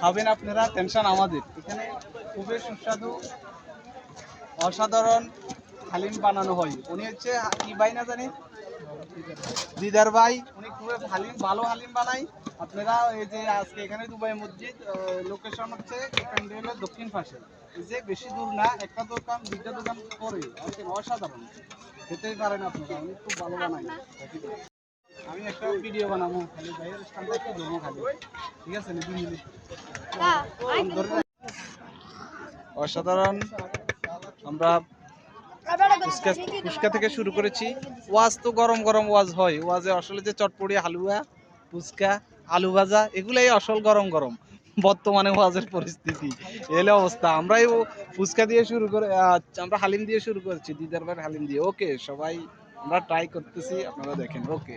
খাবেন আপনারা, টেনশন আমাদের। এখানে খুবই সুস্বাদু অসাধারণ হালিম বানানো হয়। উনি হচ্ছে কি ভাই না জানি, দিদার ভাই। উনি খুবই ভালো হালিম বানায়। আপনারা এই যে আজকে এখানে দুবাই মসজিদ লোকেশন হচ্ছে প্যান্ডেলের দক্ষিণ পাশে, এই যে বেশি দূর না, একটা দোকান দুইটা দোকান পরে। অসাধারণ খেতেই পারেন আপনারা, উনি খুব ভালো বানায়। আমি একটা ভিডিও বানাবো খালি ভাইয়ের স্থানটা একটু দেবো খালি, ঠিক আছে? অসাধারণ। আমরা ফুচকা থেকে শুরু করেছি। ওয়াজ তো গরম গরম ওয়াজ হয়। ওয়াজে আসলে যে চটপটি হালুয়া, ফুচকা, আলু ভাজা এগুলাই আসল গরম গরম। বর্তমানে ওয়াজের পরিস্থিতি এলে অবস্থা। আমরাই ফুচকা দিয়ে শুরু করে, আমরা হালিম দিয়ে শুরু করেছি, দিদার ভাই হালিম দিয়ে। ওকে সবাই আমরা ট্রাই করতেছি, আপনারা দেখেন। ওকে।